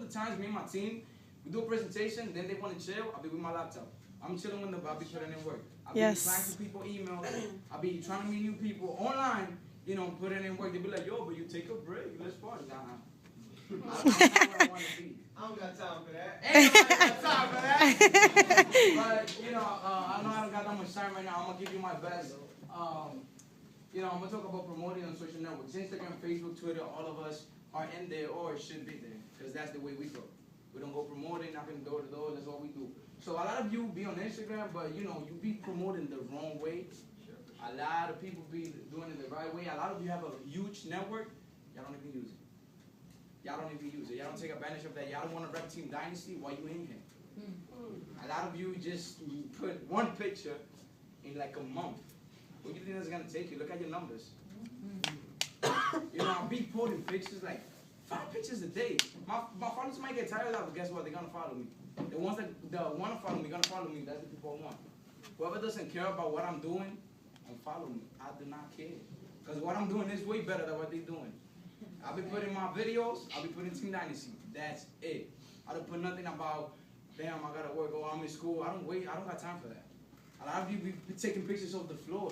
the times, me and my team, we do a presentation, then they want to chill, I'll be with my laptop. I'm chilling when I'll be putting in work. I'll be replying to people emails. I'll be trying to meet new people online, you know, putting in work. They'll be like, yo, but you take a break. Let's party. Nah. I'm not where I want to be. I don't got time for that. Ain't nobody got time for that. But, you know, I know I don't got that much time right now. I'm going to give you my best. You know, I'm going to talk about promoting on social networks. Instagram, Facebook, Twitter, all of us are in there or should be there. Because that's the way we go. We don't go promoting, knocking door to door. That's all we do. So a lot of you be on Instagram, but, you know, you be promoting the wrong way. A lot of people be doing it the right way. A lot of you have a huge network. Y'all don't even use it. Y'all don't even use it. Y'all don't take advantage of that. Y'all don't want to rep Team Dynasty while you in here. A lot of you just put one picture in like a month. What do you think that's going to take you? Look at your numbers. You know, I'll be posting pictures like 5 pictures a day. My followers might get tired of that, but guess what? They're going to follow me. The ones that want to follow me, going to follow me. That's the people I want. Whoever doesn't care about what I'm doing, don't follow me. I do not care. Because what I'm doing is way better than what they're doing. I'll be putting my videos, I'll be putting Team Dynasty. That's it. I don't put nothing about, damn, I gotta work, or I'm in school. I don't got time for that. A lot of you be taking pictures of the floor.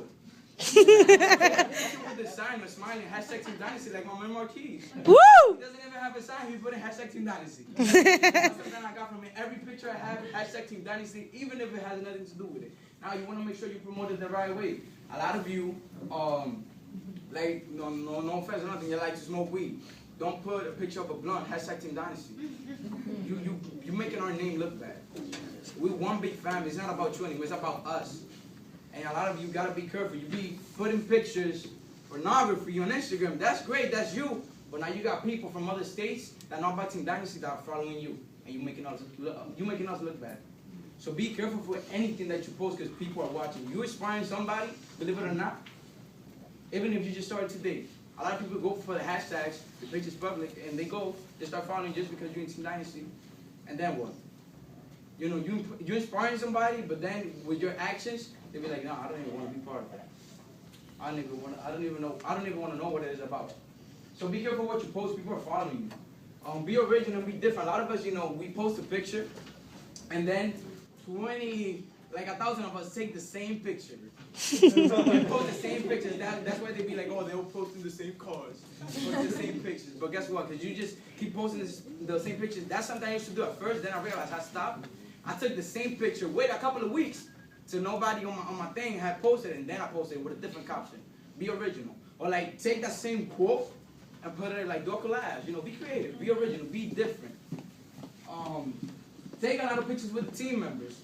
With the sign or smiling, hashtag Team Dynasty, like my man Marquise. Woo! He doesn't even have a sign, he's putting hashtag Team Dynasty. That's something I got from it. Every picture I have, hashtag Team Dynasty, even if it has nothing to do with it. Now you wanna make sure you promote it the right way. A lot of you, like, no offense or nothing, you like to smoke weed. Don't put a picture of a blunt, hashtag Team Dynasty. You're making our name look bad. We're one big family. It's not about you anymore, it's about us. And a lot of you gotta be careful. You be putting pictures, pornography on Instagram. That's great, that's you. But now you got people from other states that know about Team Dynasty that are following you. And you're making us look bad. So be careful for anything that you post because people are watching. You inspiring somebody, believe it or not, even if you just started today. A lot of people go for the hashtags, the page is public, and they start following just because you're in Team Dynasty. And then what? You know, you're inspiring somebody, but then with your actions, they be like, no, I don't even want to be part of that. I don't even want to know what it is about. So be careful what you post. People are following you. Be original, be different. A lot of us, you know, we post a picture, and then 1,000 of us take the same picture. We post the same pictures. That's why they be like, oh, they're all posting the same cars, the same pictures. But guess what? Because you just keep posting the same pictures. That's something I used to do at first. Then I realized I stopped. I took the same picture, wait a couple of weeks till nobody on my thing had posted, and then I posted it with a different caption. Be original. Or like take that same quote and put it like do a collage. You know, be creative, be original, be different. Take a lot of pictures with the team members.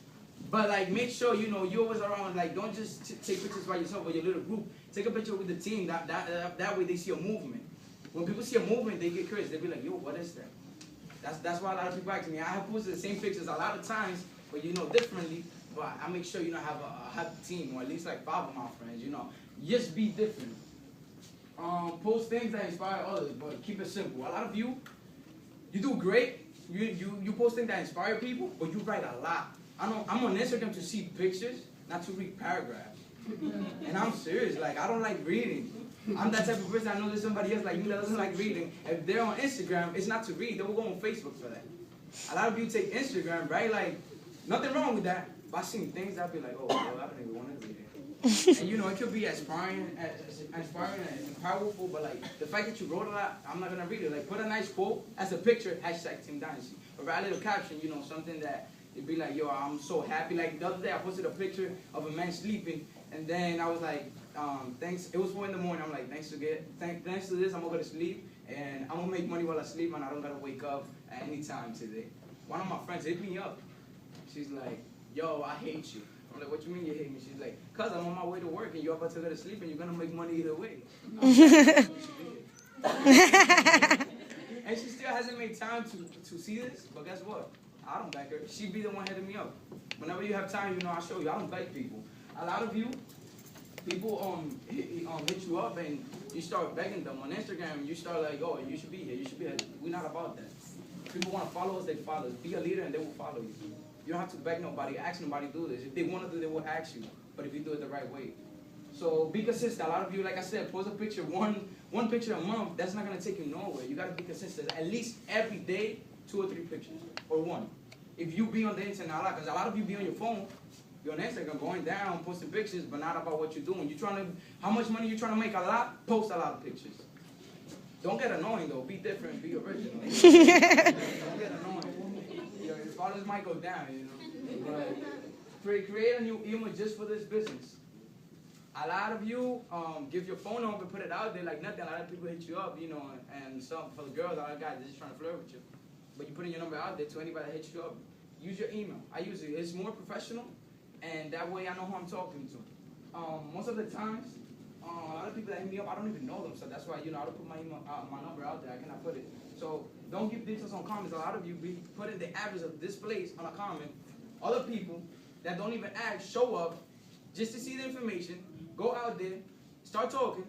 But like make sure, you know, you're always around, like don't just take pictures by yourself or your little group. Take a picture with the team, that way they see a movement. When people see a movement, they get curious. They be like, yo, what is that? That's why a lot of people ask me. I have posted the same pictures a lot of times, but you know, differently. But I make sure, you know, have a team, or at least like 5 of my friends, you know. Just be different. Post things that inspire others, but keep it simple. A lot of you do great. You post things that inspire people, but you write a lot. I'm on Instagram to see pictures, not to read paragraphs. And I'm serious, like I don't like reading. I'm that type of person. I know there's somebody else like me that doesn't like reading. If they're on Instagram, it's not to read. They will go on Facebook for that. A lot of you take Instagram, right? Like, nothing wrong with that. But I seen things I'd be like, oh, well, I don't even want to read it. And you know, it could be inspiring and powerful, but like the fact that you wrote a lot, I'm not gonna read it. Like, put a nice quote as a picture, hashtag Team Dynasty. Or write a little caption, you know, something that it'd be like, yo, I'm so happy. Like the other day, I posted a picture of a man sleeping, and then I was like, thanks. It was 4 in the morning. I'm like, thanks to this, I'm gonna go to sleep, and I'm gonna make money while I sleep, and I don't gotta wake up at any time today. One of my friends hit me up. She's like, yo, I hate you. I'm like, what you mean you hate me? She's like, cause I'm on my way to work, and you're about to go to sleep, and you're gonna make money either way. And she still hasn't made time to see this, but guess what? I don't beg her. She be the one hitting me up. Whenever you have time, you know, I show you. I don't beg people. A lot of you, people hit you up and you start begging them on Instagram. You start like, oh, you should be here. You should be here. We're not about that. People want to follow us, they follow us. Be a leader and they will follow you. You don't have to beg nobody, ask nobody to do this. If they want to do it, they will ask you. But if you do it the right way. So be consistent. A lot of you, like I said, post a picture, one picture a month. That's not going to take you nowhere. You got to be consistent. At least every day, 2 or 3 pictures, or 1. If you be on the internet a lot, because a lot of you be on your phone, you're on Instagram going down, posting pictures, but not about what you're doing. How much money you trying to make a lot? Post a lot of pictures. Don't get annoying though. Be different. Be original. Don't get annoying. Your followers might go down, you know. But create a new email just for this business. A lot of you give your phone number, put it out there like nothing. A lot of people hit you up, you know, and some for the girls, a lot of guys, they're just trying to flirt with you. But you putting your number out there to anybody that hits you up. Use your email. I use it. It's more professional, and that way I know who I'm talking to. Most of the times, a lot of people that hit me up, I don't even know them, so that's why, you know, I don't put my email, my number out there. I cannot put it. So don't give details on comments. A lot of you be putting the address of this place on a comment. Other people that don't even ask show up just to see the information. Go out there, start talking,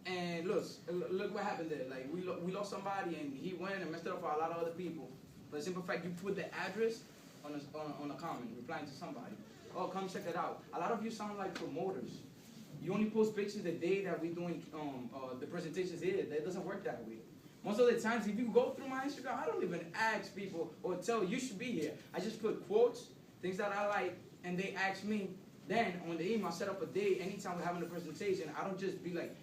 and look what happened there. Like we lost somebody, and he went and messed it up for a lot of other people. But the simple fact, you put the address on a comment, replying to somebody. Oh, come check it out. A lot of you sound like promoters. You only post pictures the day that we're doing the presentations here. That doesn't work that way. Most of the times, if you go through my Instagram, I don't even ask people or tell you should be here. I just put quotes, things that I like, and they ask me. Then on the email, I set up a day. Anytime we're having a presentation, I don't just be like,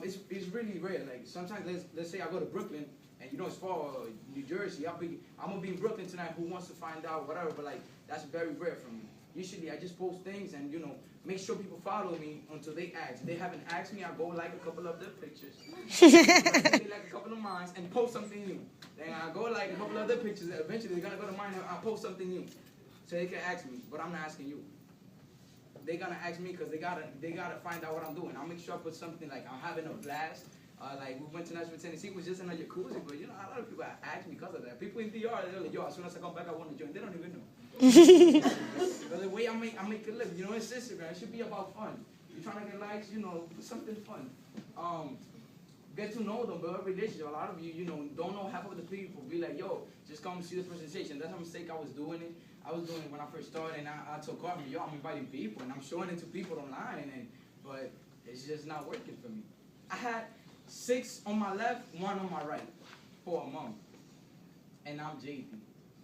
it's really rare. Like sometimes, let's say I go to Brooklyn, and you know it's far, New Jersey. I'm gonna be in Brooklyn tonight. Who wants to find out whatever? But like that's very rare for me. Usually I just post things and, you know, make sure people follow me until they ask. If they haven't asked me, I go like a couple of their pictures. Like a couple of mine and post something new. Then I go like a couple of their pictures. Eventually they're going to go to mine and I'll post something new. So they can ask me, but I'm not asking you. They're going to ask me because they gotta find out what I'm doing. I'll make sure I put something like I'm having a blast. Like we went to Nashville, Tennessee, it was just in a jacuzzi, but you know, a lot of people ask me because of that. People in DR, they're like, yo, as soon as I come back, I want to join. They don't even know. But the way I make it live, you know, it's Instagram. It should be about fun. You're trying to get likes, you know, something fun. Get to know them, build a relationship. A lot of you, you know, don't know half of the people. Be like, yo, just come and see the presentation. That's a mistake I was doing it. I was doing it when I first started, and I told Carmen, yo, I'm inviting people, and I'm showing it to people online, but it's just not working for me. I had 6 on my left, 1 on my right for a month, and I'm JD.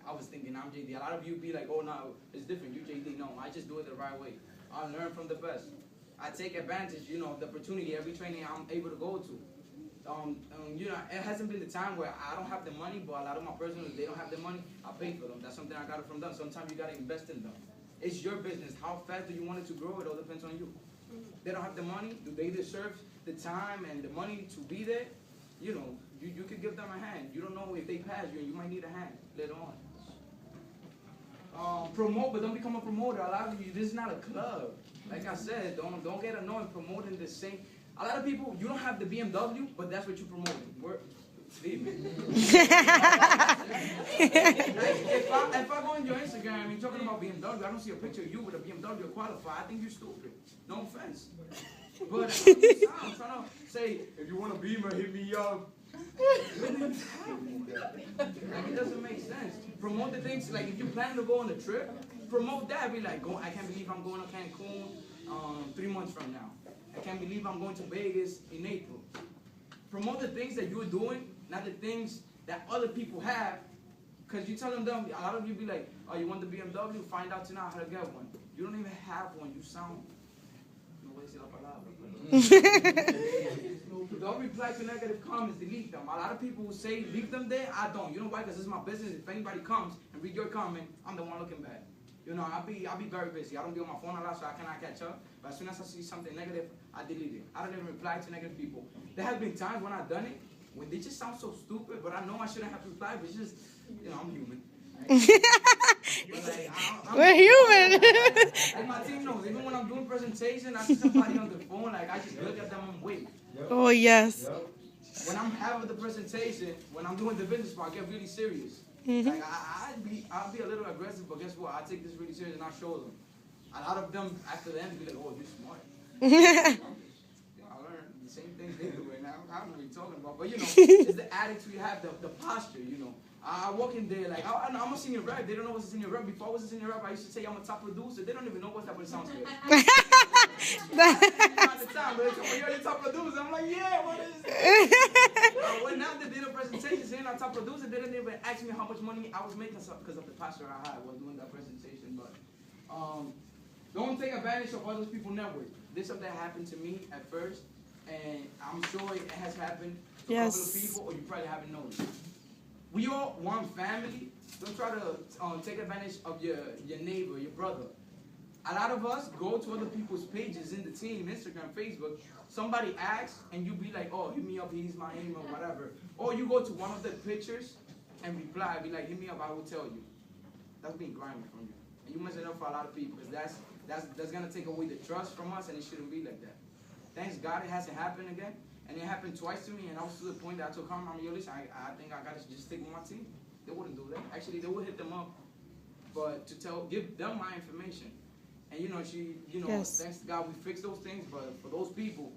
I was thinking I'm JD. A lot of you be like, oh, no, it's different. You JD. No, I just do it the right way. I learn from the best. I take advantage, you know, of the opportunity. Every training I'm able to go to. You know, it hasn't been the time where I don't have the money, but a lot of my personals, they don't have the money. I pay for them. That's something I got it from them. Sometimes you got to invest in them. It's your business. How fast do you want it to grow? It all depends on you. They don't have the money. Do they deserve the time and the money to be there? You know, you could give them a hand. You don't know if they pass you, and you might need a hand later on. Promote, but don't become a promoter. A lot of you, this is not a club. Like I said, don't get annoyed promoting the same. A lot of people, you don't have the BMW, but that's what you're promoting. Leave me. If I go on your Instagram and you're talking about BMW, I don't see a picture of you with a BMW qualified. I think you're stupid. No offense. But I'm trying to say, if you want a Beamer, hit me up. Like, it doesn't make sense. Promote the things, like if you plan to go on a trip, promote that. Be like, I can't believe I'm going to Cancun 3 months from now. I can't believe I'm going to Vegas in April. Promote the things that you're doing, not the things that other people have. Because you tell them, a lot of you be like, oh, you want the BMW? Find out tonight how to get one. You don't even have one. You sound... Don't reply to negative comments, delete them. A lot of people will say, leave them there. I don't. You know why? Because this is my business. If anybody comes and read your comment, I'm the one looking bad. You know, I'll be very busy. I don't be on my phone a lot, so I cannot catch up. But as soon as I see something negative, I delete it. I don't even reply to negative people. There have been times when I've done it, when they just sound so stupid, but I know I shouldn't have to reply, but it's just, you know, I'm human. We're human. Like my team knows, even when I'm doing presentation, I see somebody on the phone, like I just look at them and wait. Oh, yes. When I'm having the presentation, when I'm doing the business part, I get really serious. Like I'll be a little aggressive, but guess what? I take this really serious and I show them. A lot of them after the end be like, oh, you're smart. I learned the same thing they do right now. I don't know what you're talking about, but you know, it's the attitude you have, the posture, you know. I walk in there like, I'm a senior rep. They don't know what's a senior rep. Before I was a senior rep, I used to say I'm a top producer. They don't even know what that, but it sounds good. At the time, but they told me, you're the top producer. I'm like, yeah, what is it? When now they did a presentation, saying our top producer, they didn't even ask me how much money I was making because of the pastor I had while doing that presentation. But don't take advantage of other people's network. This something that happened to me at first, and I'm sure it has happened to a couple of people, or you probably haven't noticed. We all one family. Don't try to take advantage of your neighbor, your brother. A lot of us go to other people's pages in the team, Instagram, Facebook. Somebody asks, and you be like, oh, hit me up, he's my name, or whatever. Or you go to one of the pictures and reply, be like, hit me up, I will tell you. That's being grimy from you. And you mess it up for a lot of people, because that's going to take away the trust from us, and it shouldn't be like that. Thanks God it hasn't happened again. And it happened twice to me, and I was to the point that I told Carmen, yo, listen, I think I got to just stick with my team. They wouldn't do that. Actually, they would hit them up, but to give them my information. And thanks to God, we fixed those things. But for those people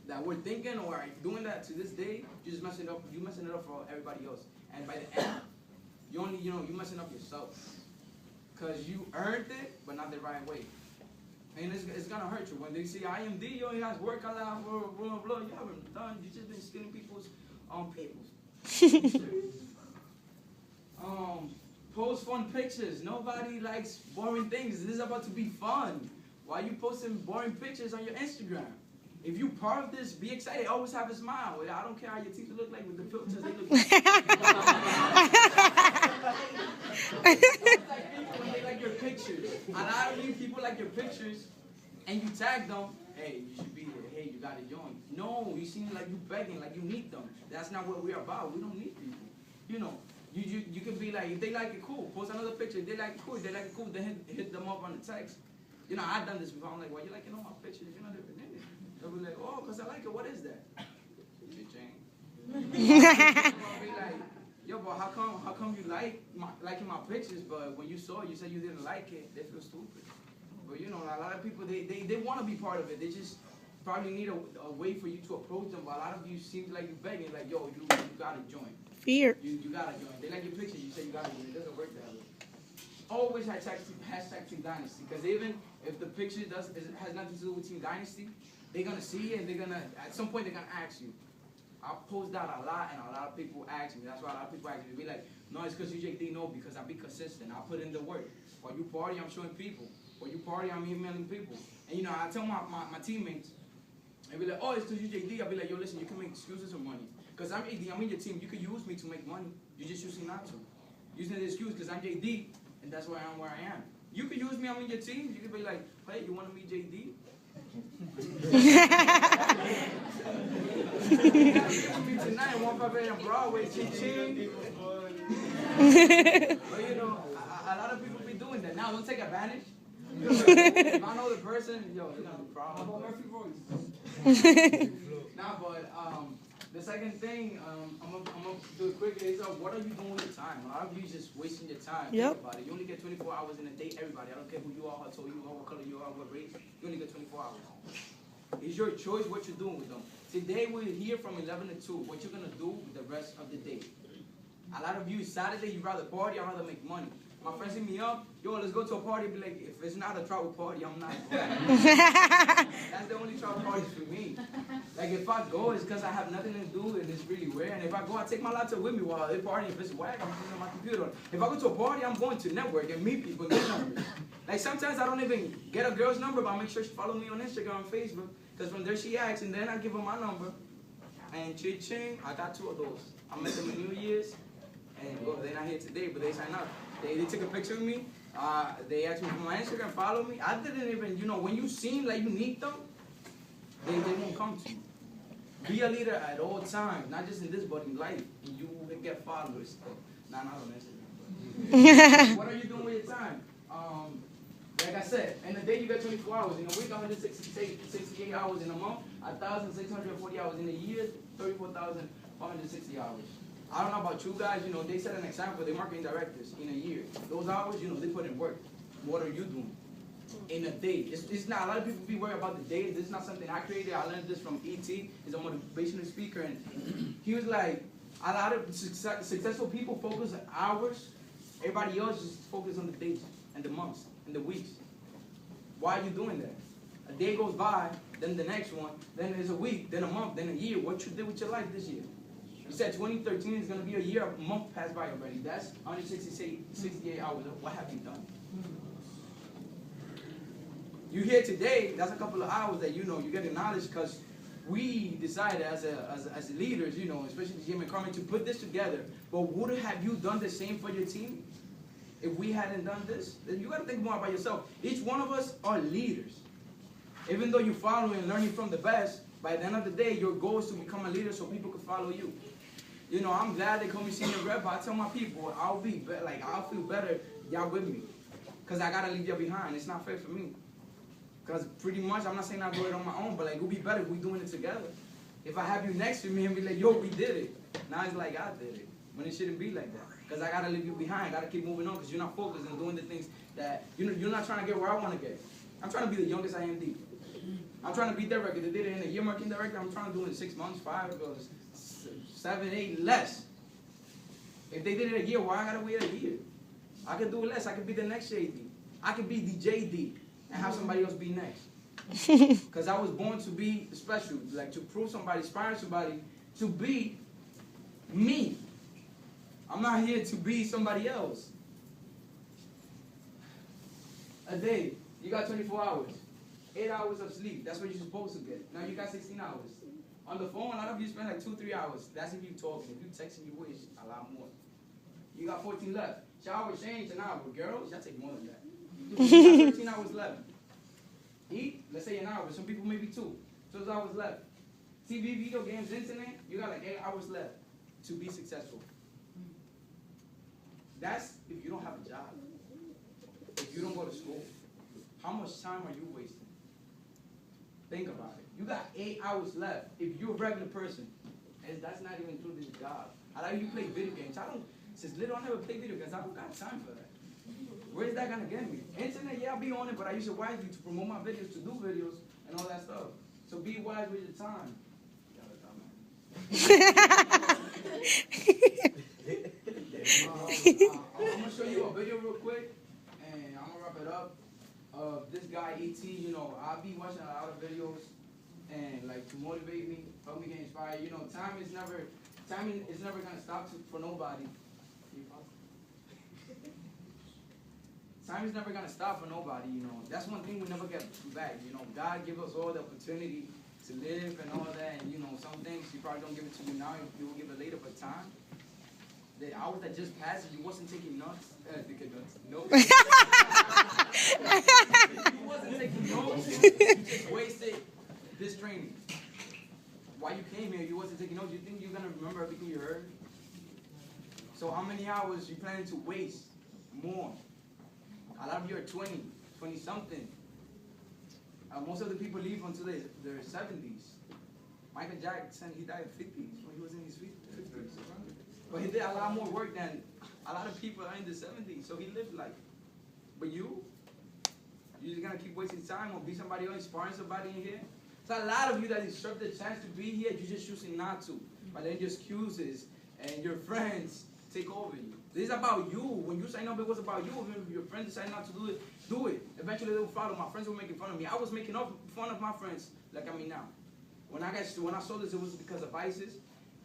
that were thinking or are doing that to this day, you're just messing it up. You're messing it up for everybody else. And by the end, you're messing up yourself, because you earned it, but not the right way. And it's gonna hurt you when they see IMD. Yo, he has work a lot, blah blah blah. You haven't done. You just been stealing people's papers. Post fun pictures. Nobody likes boring things. This is about to be fun. Why are you posting boring pictures on your Instagram? If you part of this, be excited. Always have a smile. I don't care how your teeth look like with the filters. They look when they like your pictures. A lot of you people like your pictures, and you tag them. Hey, you should be there. Hey, you gotta join. No, you seem like you begging, like you need them. That's not what we're about. We don't need people. You can be like, if they like it, cool. Post another picture. If they like it, cool. If they like it, cool. Then hit them up on the text. I've done this before. I'm like, why you liking all my pictures? You're not even in it. They'll be like, oh, because I like it. What is that? Your chain. I'll be like, yo, but how come you liking my pictures, but when you saw it, you said you didn't like it? They feel stupid. But a lot of people, they want to be part of it. They just probably need a way for you to approach them. But a lot of you seem like you're begging, like, yo, you gotta join. Fear. You gotta join. They like your picture, you say you gotta join. It doesn't work that way. Always hashtag Team Dynasty, because even if the picture has nothing to do with Team Dynasty, they're gonna see it, and they're gonna at some point they're gonna ask you. I post that a lot, and a lot of people ask me. That's why a lot of people ask me. Be like, no, it's because UJD. No, because I be consistent. I put in the work. While you party, I'm showing people. While you party, I'm emailing people. And I tell my teammates, they be like, oh, it's because UJD. I be like, yo, listen, you can make excuses for money. Because I'm AD, I'm in your team. You can use me to make money. You're just choosing not to. Using the excuse because I'm JD, and that's why I'm where I am. You can use me, I'm in your team. You can be like, hey, you want to meet JD? Tonight, 158 Broadway, ching. But a lot of people be doing that. Now, don't take advantage. If I know the person, yo, it's not a problem. Nah, but the second thing, I'm gonna do it quickly, is what are you doing with your time? A lot of you just wasting your time. Yep. Think about it. You only get 24 hours in a day, everybody. I don't care who you are, how tall you are, what color you are, what race. You only get 24 hours. It's your choice what you're doing with them. Today we're here from 11 to 2. What you're gonna do with the rest of the day. A lot of you, Saturday, you rather party, I'd rather make money. My friends hit me up, yo, let's go to a party. Be like, if it's not a travel party, I'm not going. That's the only travel parties for me. Like, if I go, it's because I have nothing to do and it's really weird. And if I go, I take my laptop with me while they party. If it's whack, I'm sitting on my computer. If I go to a party, I'm going to network and meet people, get numbers. Like, sometimes I don't even get a girl's number, but I make sure she follow me on Instagram and Facebook. Because from there she asks, and then I give her my number. And ching, I got 2 of those. I met them in New Year's. And well, they're not here today, but they signed up. They took a picture of me. They asked me for my Instagram, follow me. I didn't even, when you seem like you need them, they won't come to you. Be a leader at all times, not just in this, but in life. You will get followers. Not on Instagram. What are you doing with your time? Like I said, in a day you got 24 hours. In a week, 168 hours. In a month, 1,640 hours. In a year, 34,460 hours. I don't know about you guys, they set an example, they're marketing directors in a year. Those hours, they put in work. What are you doing in a day? It's not, a lot of people be worried about the day. This is not something I created. I learned this from E.T. He's a motivational speaker, and he was like, a lot of successful people focus on hours. Everybody else just focus on the days and the months and the weeks. Why are you doing that? A day goes by, then the next one, then there's a week, then a month, then a year. What you did with your life this year? You said 2013 is going to be a year, a month passed by already. That's 168 hours. What have you done? You here today, that's a couple of hours that you get knowledge because we decided as leaders, especially Jim and Carmen, to put this together. But would have you done the same for your team if we hadn't done this? You got to think more about yourself. Each one of us are leaders. Even though you're following and learning from the best, by the end of the day, your goal is to become a leader so people can follow you. I'm glad they call me senior rep, but I tell my people, I'll feel better y'all with me. Because I got to leave y'all behind. It's not fair for me. Because pretty much, I'm not saying I'll do it on my own, but it'll be better if we're doing it together. If I have you next to me and be like, yo, we did it. Now it's like, I did it. When it shouldn't be like that. Because I got to leave you behind. I got to keep moving on because you're not focused on doing the things that, you're not trying to get where I want to get. I'm trying to be the youngest IMD. I'm trying to be director. They did it in a year marking director. I'm trying to do it in 6 months, 5, 7, 8, less. If they did it a year, why I got to wait a year? I could do it less. I could be the next JD. I could be the JD and have somebody else be next. Because I was born to be special, like to prove somebody, inspire somebody to be me. I'm not here to be somebody else. A day, you got 24 hours. 8 hours of sleep, that's what you're supposed to get. Now you got 16 hours. On the phone, a lot of you spend like 2-3 hours. That's if you talking. If you texting, you wish a lot more. You got 14 left. Shower, change, an hour. Girls, y'all take more than that. You got 13 hours left. Eat, let's say an hour. Some people maybe 2. 2 hours left. TV, video games, internet, you got like 8 hours left to be successful. That's if you don't have a job. If you don't go to school. How much time are you wasting? Think about it. You got 8 hours left. If you're a regular person, and that's not even including the job. I like you play video games. Since little I never played video games. I don't got time for that. Where is that gonna get me? Internet, yeah, I'll be on it, but I use it wisely to promote my videos, to do videos, and all that stuff. So be wise with your time. I'm gonna show you a video real quick, and I'm gonna wrap it up. This guy E.T., I'll be watching a lot of videos and like to motivate me, help me get inspired. Time is never gonna stop for nobody. Time is never gonna stop for nobody. That's one thing we never get back. God give us all the opportunity to live and all that, and some things He probably don't give it to you now. He will give it later, but time. The hours that just passed, you wasn't taking notes. No. You wasn't taking notes. You just wasted this training. While you came here, you wasn't taking notes. You think you're gonna remember everything you heard? So how many hours you planning to waste more? A lot of you are 20 something. Most of the people leave until their 70s. Michael Jackson, he died at 50s when he was in his 50s. But he did a lot more work than a lot of people are in the 70s. So he lived like. But you're just going to keep wasting time or be somebody else, inspiring somebody in here. So a lot of you that deserve the chance to be here, you're just choosing not to. By letting your excuses and your friends take over you. This is about you. When you sign up, it was about you. If your friends decide not to do it, do it. Eventually they will follow. My friends were making fun of me. I was making fun of my friends like I mean now. When I saw this, it was because of ISIS.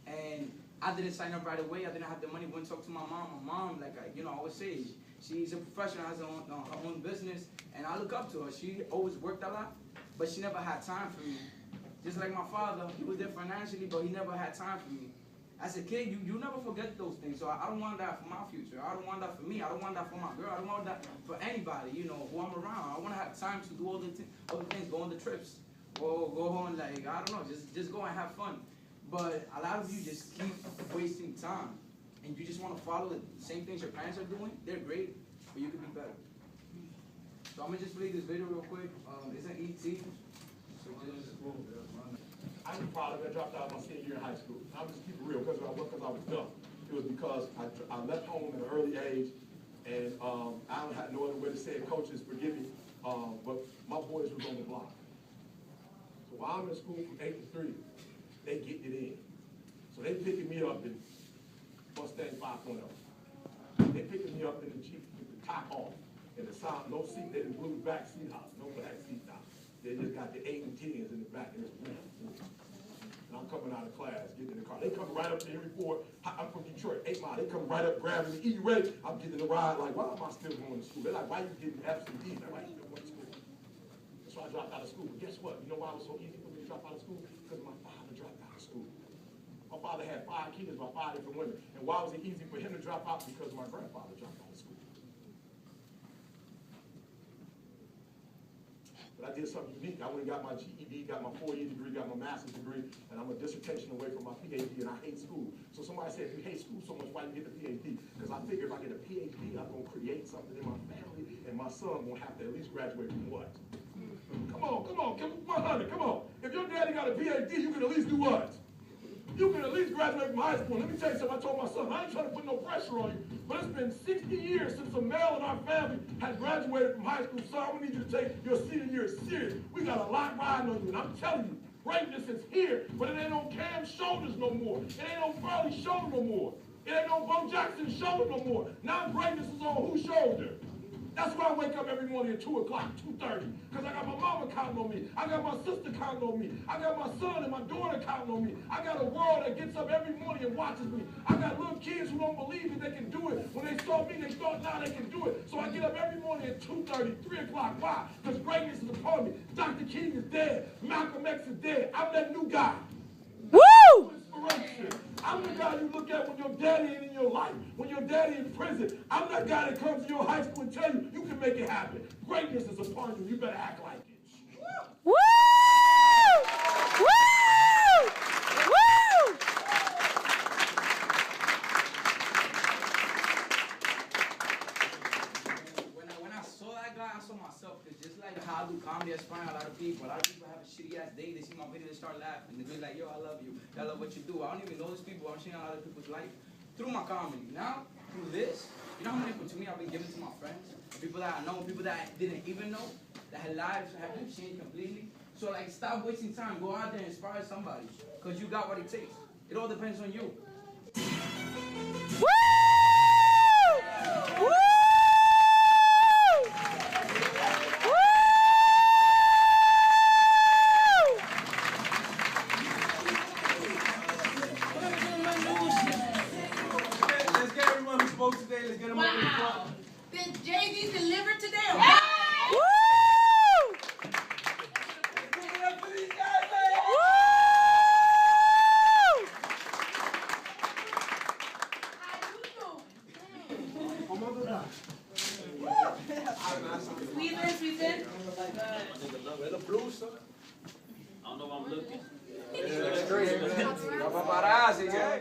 And I didn't sign up right away. I didn't have the money. Went to talk to my mom. My mom, like I always say, she's a professional, has her own business, and I look up to her. She always worked a lot, but she never had time for me. Just like my father, he was there financially, but he never had time for me. As a kid, you never forget those things. So I don't want that for my future. I don't want that for me. I don't want that for my girl. I don't want that for anybody, who I'm around. I want to have time to do all the things, go on the trips, or go on, like, I don't know, just go and have fun. But a lot of you just keep wasting time. And you just want to follow the same things your parents are doing. They're great, but you could be better. So I'm going to just play this video real quick. It's an E.T. So just I'm proud of it. I dropped out my senior year in high school. I'll just keep it real because I was dumb. It was because I left home at an early age, and I don't have no other way to say it. Coaches, forgive me, but my boys was on the block. So while I'm in school from 8 to 3, they getting it in. So they picking me up in Mustang 5.0. They picking me up in the Jeep with the top off, and the sound, no seat, they didn't blue back seat house, no black seat house. They just got the 8 and 10s in the back of this room. And I'm coming out of class, getting in the car. They come right up to Henry Ford. I'm from Detroit, 8 Mile. They come right up, grabbing me. You ready? I'm getting the ride. Like, why am I still going to school? They're like, why are you getting F's and D's? I'm like, why are you still going to school? So I dropped out of school. But guess what? You know why it was so easy for me to drop out of school? Because my father dropped out of school. My father had 5 kids by 5 different women. And why was it easy for him to drop out? Because my grandfather dropped out of school. But I did something unique. I went and got my GED, got my 4-year degree, got my master's degree, and I'm a dissertation away from my PhD, and I hate school. So somebody said, if you hate school so much, why you get the PhD? Because I figure if I get a PhD, I'm going to create something in my family, and my son won't have to at least graduate from what? Come on, 100, come on. If your daddy got a PhD, you can at least do what? You can at least graduate from high school. Let me tell you something. I told my son, I ain't trying to put no pressure on you, but it's been 60 years since a male in our family has graduated from high school. So I'm going to need you to take your senior year serious. We got a lot riding on you, and I'm telling you, greatness is here, but it ain't on Cam's shoulders no more. It ain't on Farley's shoulder no more. It ain't on Bo Jackson's shoulder no more. Now greatness is on whose shoulder? That's why I wake up every morning at 2 o'clock, 2:30, because I got my mama counting on me. I got my sister counting on me. I got my son and my daughter counting on me. I got a world that gets up every morning and watches me. I got little kids who don't believe that they can do it. When they saw me, they thought now they can do it. So I get up every morning at 2:30, 3 o'clock. Why? Because greatness is upon me. Dr. King is dead. Malcolm X is dead. I'm that new guy. Woo! Inspiration. I'm the guy you look at when your daddy ain't in your life, when your daddy in prison. I'm that guy that comes to your high school and tell you, you can make it happen. Greatness is upon you. You better act like it. Woo! Woo! Woo! When I saw that guy, I saw myself. Because just like how I do comedy, I inspire a lot of people. A lot of people have a shitty ass day. They see my video, they start laughing. They be like, yo, I love you. I love what you do. I don't even know these people. I'm seeing a lot of people's life through my comedy. Now, through this, you know how many opportunities I've been giving to my friends? People that I know, people that I didn't even know, that had lives have been changed completely. So like, stop wasting time. Go out there and inspire somebody. Because you got what it takes. It all depends on you. Woo! Woo! Let's get everyone who spoke today. Let's get them up in the front. Did Jay-Z deliver today? Woo! Give it up for these guys, man. Sweeten? Where the blues, sir? I don't know if I'm looking. Paparazzi, yeah.